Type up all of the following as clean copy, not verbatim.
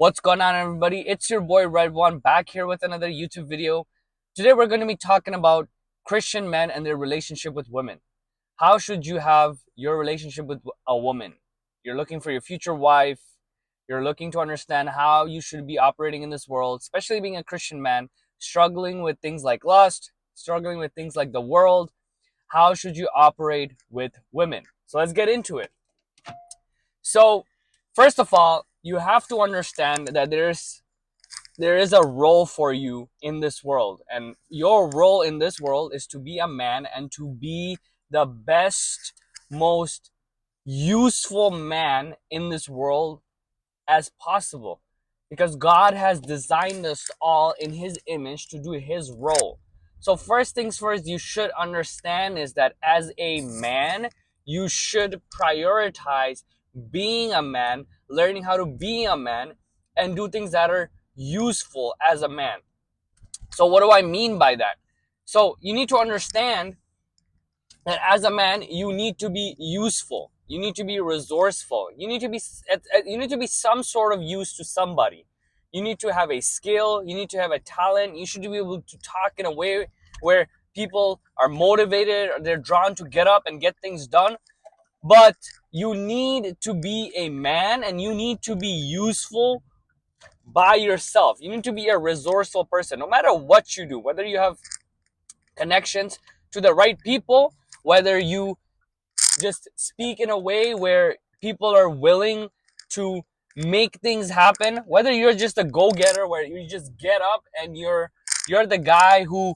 What's going on, everybody? It's your boy Red One back here with another YouTube video. Today we're going to be talking about Christian men and their relationship with women. How should you have your relationship with a woman? You're looking for your future wife. You're looking to understand how you should be operating in this world, especially being a Christian man, struggling with things like lust, struggling with things like the world. How should you operate with women? So let's get into it. So, first of all, you have to understand that there is a role for you in this world, and your role in this world is to be a man and to be the best, most useful man in this world as possible, because God has designed us all in his image to do his role. So first things first, you should understand is that as a man, you should prioritize being a man, learning how to be a man, and do things that are useful as a man. So what do I mean by that? So you need to understand that as a man, you need to be useful. You need to be resourceful. You need to be some sort of use to somebody. You need to have a skill. You need to have a talent. You should be able to talk in a way where people are motivated, or they're drawn to get up and get things done. But you need to be a man, and you need to be useful by yourself. You need to be a resourceful person, no matter what you do, whether you have connections to the right people, whether you just speak in a way where people are willing to make things happen, whether you're just a go-getter where you just get up and you're the guy who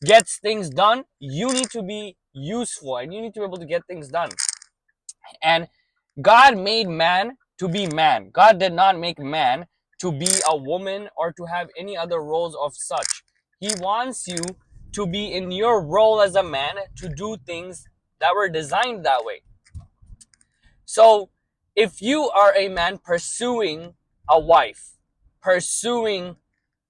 gets things done. You need to be useful and you need to be able to get things done. And God made man to be man. God did not make man to be a woman or to have any other roles of such. He wants you to be in your role as a man, to do things that were designed that way. So if you are a man pursuing a wife, pursuing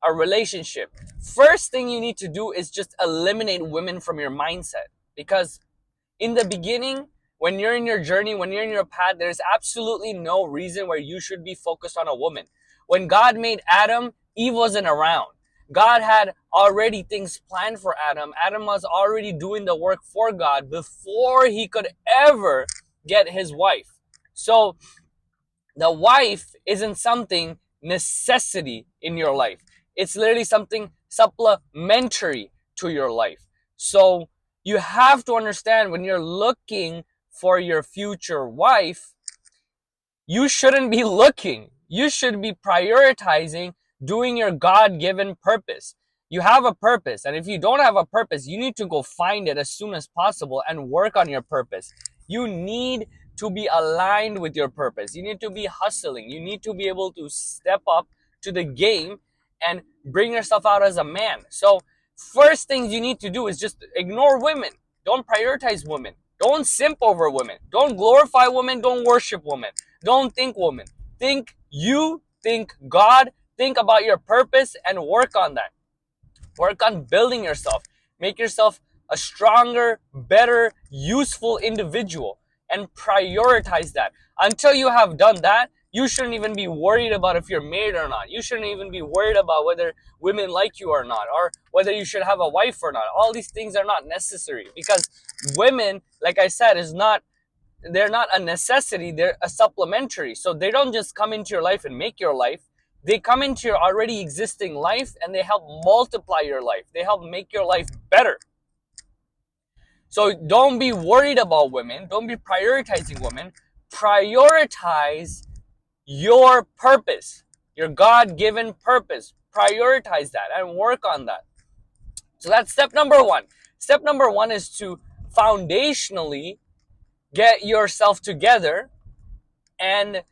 a relationship, first thing you need to do is just eliminate women from your mindset. Because in the beginning, when you're in your journey, when you're in your path, there's absolutely no reason where you should be focused on a woman. When God made Adam, Eve wasn't around. God had already things planned for Adam. Adam was already doing the work for God before he could ever get his wife. So the wife isn't something necessity in your life. It's literally something supplementary to your life. So you have to understand, when you're looking for your future wife, you shouldn't be looking. You should be prioritizing doing your God-given purpose. You have a purpose, and if you don't have a purpose, you need to go find it as soon as possible and work on your purpose. You need to be aligned with your purpose. You need to be hustling. You need to be able to step up to the game and bring yourself out as a man. So first things you need to do is just ignore women. Don't prioritize women. Don't simp over women. Don't glorify women. Don't worship women. Don't think woman. Think you, think God, think about your purpose and work on that. Work on building yourself. Make yourself a stronger, better, useful individual and prioritize that. Until you have done that, you shouldn't even be worried about if you're married or not. You shouldn't even be worried about whether women like you or not, or whether you should have a wife or not. All these things are not necessary, because women, like I said, they're not a necessity, they're a supplementary. So they don't just come into your life and make your life. They come into your already existing life and they help multiply your life. They help make your life better. So don't be worried about women. Don't be prioritizing women. Prioritize your purpose, your God-given purpose. Prioritize that and work on that. So that's step number one. Step number one is to foundationally get yourself together and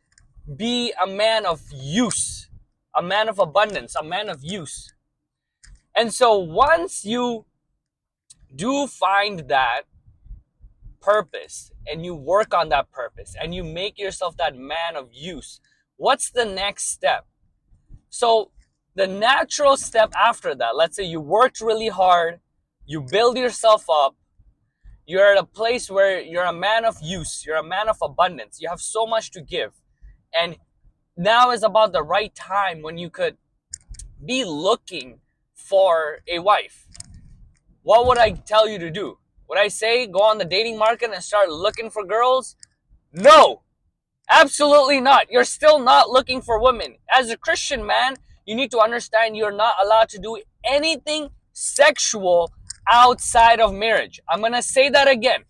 be a man of use, a man of abundance, a man of use. And so once you do find that purpose and you work on that purpose and you make yourself that man of use, what's the next step? So the natural step after that, let's say you worked really hard, you build yourself up, you're at a place where you're a man of use, you're a man of abundance, you have so much to give. And now is about the right time when you could be looking for a wife. What would I tell you to do? Would I say go on the dating market and start looking for girls? No, absolutely not. You're still not looking for women. As a Christian man, you need to understand you're not allowed to do anything sexual outside of marriage. I'm going to say that again.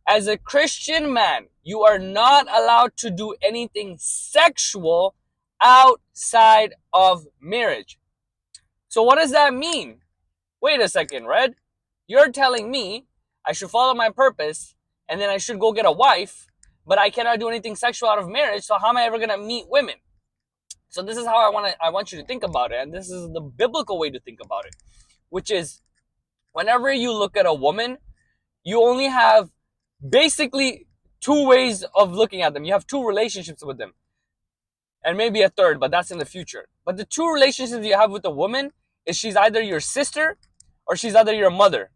As a Christian man, you are not allowed to do anything sexual outside of marriage. So what does that mean? Wait a second, Red. You're telling me I should follow my purpose and then I should go get a wife, but I cannot do anything sexual out of marriage, so how am I ever going to meet women? So this is how I want you to think about it, and this is the biblical way to think about it, which is whenever you look at a woman, you only have basically two ways of looking at them. You have two relationships with them, and maybe a third, but that's in the future. But the two relationships you have with a woman is she's either your sister or she's either your mother.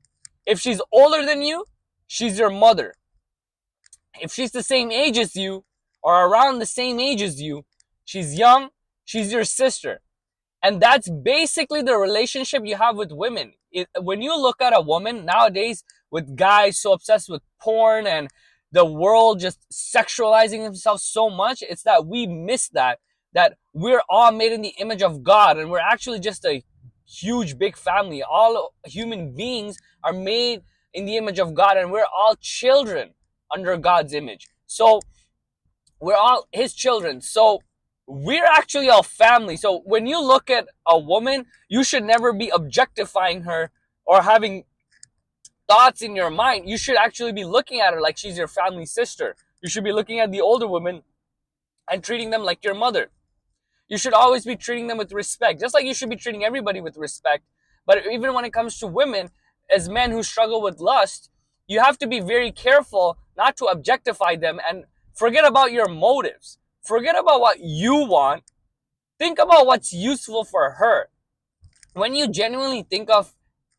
If she's older than you, she's your mother. If she's the same age as you or around the same age as you, she's young, she's your sister. And that's basically the relationship you have with women. When you look at a woman nowadays, with guys so obsessed with porn and the world just sexualizing themselves so much, it's that we miss that we're all made in the image of God, and we're actually just a huge big family. All human beings are made in the image of God, and we're all children under God's image. So we're all his children. So we're actually a family. So when you look at a woman, you should never be objectifying her or having thoughts in your mind. You should actually be looking at her like she's your family sister. You should be looking at the older women and treating them like your mother. You should always be treating them with respect, just like you should be treating everybody with respect. But even when it comes to women, as men who struggle with lust, you have to be very careful not to objectify them and forget about your motives. Forget about what you want. Think about what's useful for her. When you genuinely think of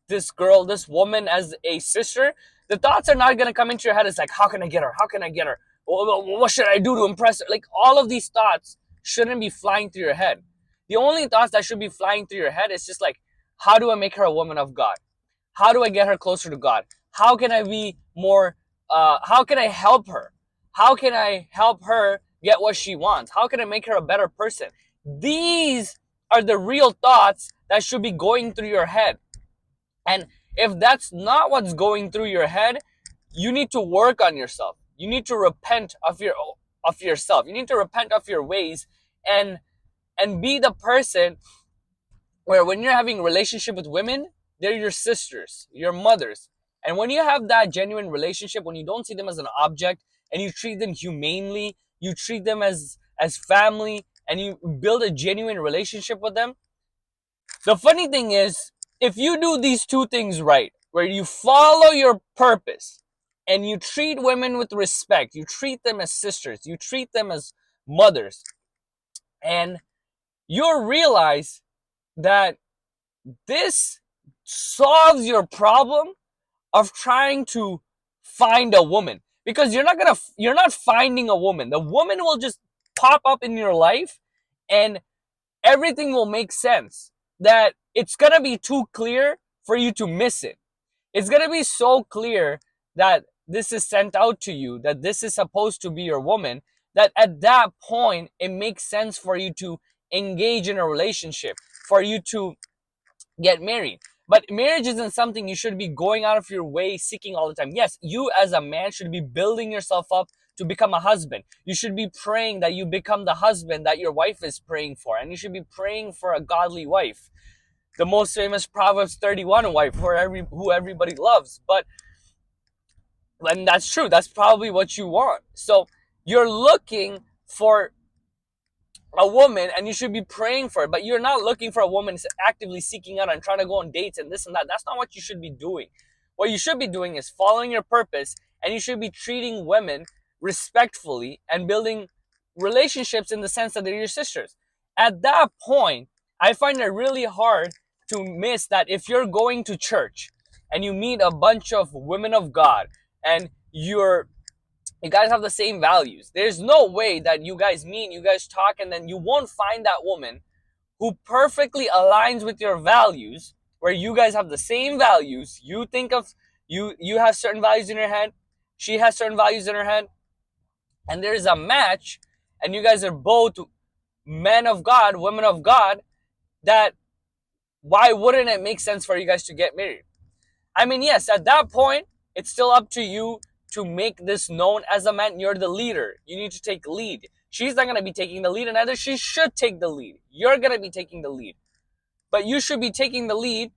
this girl, this woman as a sister, the thoughts are not going to come into your head. It's like, how can I get her? How can I get her? What should I do to impress her? Like, all of these thoughts shouldn't be flying through your head. The only thoughts that should be flying through your head is just like, how do I make her a woman of God? How do I get her closer to God? How can I be more, how can I help her? How can I help her get what she wants? How can I make her a better person? These are the real thoughts that should be going through your head. And if that's not what's going through your head, you need to work on yourself. You need to repent of yourself. You need to repent of your ways and be the person where when you're having a relationship with women, they're your sisters, your mothers. And when you have that genuine relationship, when you don't see them as an object and you treat them humanely, you treat them as family, and you build a genuine relationship with them. The funny thing is, if you do these two things right, where you follow your purpose and you treat women with respect, you treat them as sisters, you treat them as mothers, and you'll realize that this solves your problem of trying to find a woman, because you're not finding a woman. The woman will just pop up in your life and everything will make sense. That it's going to be too clear for you to miss it. It's going to be so clear that this is sent out to you, that this is supposed to be your woman, that at that point it makes sense for you to engage in a relationship, for you to get married. But marriage isn't something you should be going out of your way seeking all the time. Yes, you as a man should be building yourself up to become a husband. You should be praying that you become the husband that your wife is praying for. And you should be praying for a godly wife. The most famous Proverbs 31 wife who everybody loves. And that's true. That's probably what you want. So you're looking for a woman and you should be praying for it, but you're not looking for a woman actively seeking out and trying to go on dates and this and that. That's not what you should be doing. What you should be doing is following your purpose, and you should be treating women respectfully and building relationships in the sense that they're your sisters. At that point, I find it really hard to miss that if you're going to church and you meet a bunch of women of God and you're You guys have the same values. There's no way that you guys meet, you guys talk, and then you won't find that woman who perfectly aligns with your values, where you guys have the same values. You think of, you have certain values in your head, she has certain values in her head, and there's a match, and you guys are both men of God, women of God, that why wouldn't it make sense for you guys to get married? I mean, yes, at that point, it's still up to you to make this known as a man. You're the leader. You need to take lead. She's not going to be taking the lead, and neither she should take the lead. You're going to be taking the lead. But you should be taking the lead,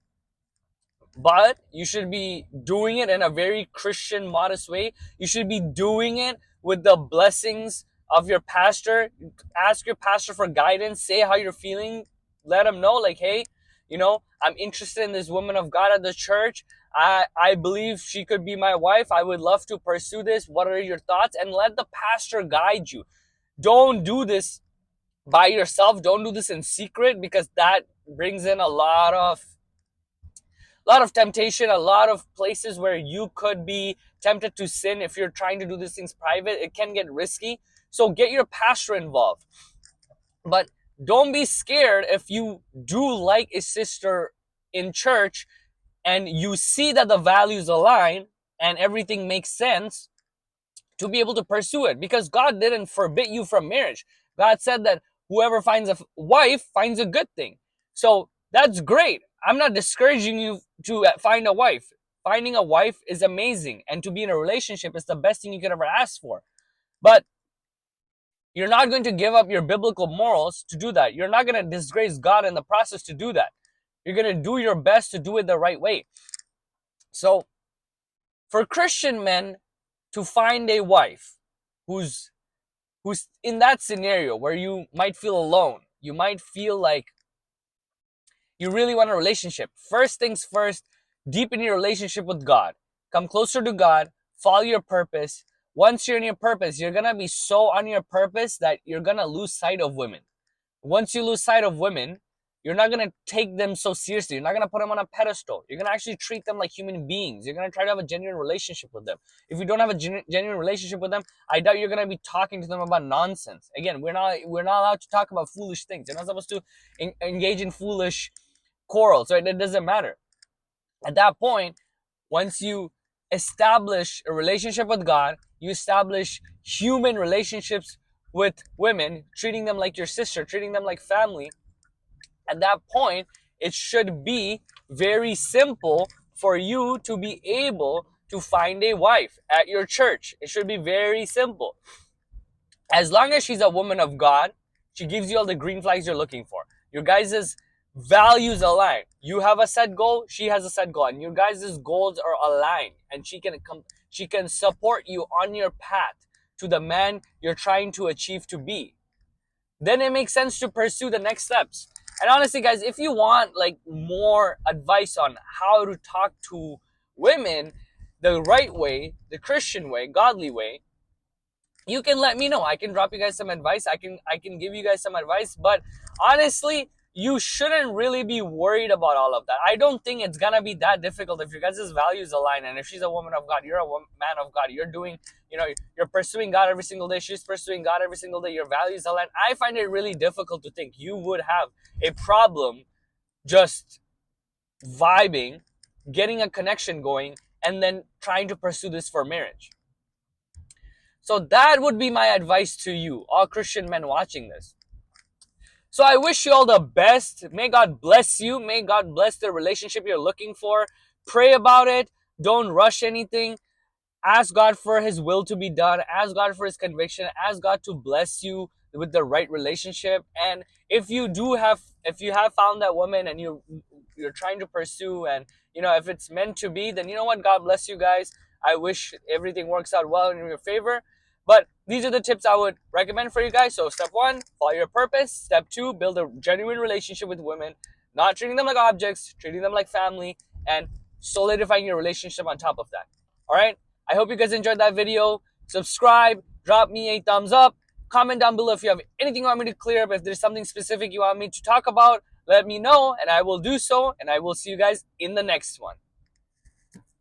but you should be doing it in a very Christian, modest way. You should be doing it with the blessings of your pastor. Ask your pastor for guidance. Say how you're feeling. Let him know, like, hey, I'm interested in this woman of God at the church. I believe she could be my wife. I would love to pursue this. What are your thoughts? And let the pastor guide you. Don't do this by yourself. Don't do this in secret, because that brings in a lot of temptation, a lot of places where you could be tempted to sin. If you're trying to do these things private, it can get risky. So get your pastor involved. But don't be scared if you do like a sister in church and you see that the values align and everything makes sense, to be able to pursue it, because God didn't forbid you from marriage. God said that whoever finds a wife finds a good thing. So that's great. I'm not discouraging you to find a wife. Finding a wife is amazing, and to be in a relationship is the best thing you could ever ask for. But you're not going to give up your biblical morals to do that. You're not going to disgrace God in the process to do that. You're going to do your best to do it the right way. So for Christian men to find a wife who's in that scenario where you might feel alone, you might feel like you really want a relationship, first things first, deepen your relationship with God. Come closer to God, follow your purpose. Once you're in your purpose, you're going to be so on your purpose that you're going to lose sight of women. Once you lose sight of women, you're not going to take them so seriously. You're not going to put them on a pedestal. You're going to actually treat them like human beings. You're going to try to have a genuine relationship with them. If you don't have a genuine relationship with them, I doubt you're going to be talking to them about nonsense. Again, we're not allowed to talk about foolish things. You're not supposed to engage in foolish quarrels, right? It doesn't matter. At that point, once you establish a relationship with God, you establish human relationships with women, treating them like your sister, treating them like family. At that point, it should be very simple for you to be able to find a wife at your church. It should be very simple. As long as she's a woman of God, she gives you all the green flags you're looking for. Your guys' values align. You have a set goal, she has a set goal, and your guys' goals are aligned, and she can support you on your path to the man you're trying to achieve to be. Then it makes sense to pursue the next steps. And honestly, guys, if you want like more advice on how to talk to women the right way, the Christian way, godly way, you can let me know. I can drop you guys some advice. I can give you guys some advice. But honestly, you shouldn't really be worried about all of that. I don't think it's gonna be that difficult if your guys' values align, and if she's a woman of God, you're a man of God. You're doing, you're pursuing God every single day. She's pursuing God every single day. Your values align. I find it really difficult to think you would have a problem just vibing, getting a connection going, and then trying to pursue this for marriage. So that would be my advice to you, all Christian men watching this. So I wish you all the best. May God bless you. May God bless the relationship you're looking for. Pray about it. Don't rush anything. Ask God for His will to be done. Ask God for His conviction. Ask God to bless you with the right relationship. And if you have found that woman and you're trying to pursue, and if it's meant to be, then you know what? God bless you guys. I wish everything works out well in your favor. But these are the tips I would recommend for you guys. So step 1, follow your purpose. Step 2, build a genuine relationship with women, not treating them like objects, treating them like family, and solidifying your relationship on top of that. All right. I hope you guys enjoyed that video. Subscribe, drop me a thumbs up, comment down below if you have anything you want me to clear up. If there's something specific you want me to talk about, let me know and I will do so. And I will see you guys in the next one.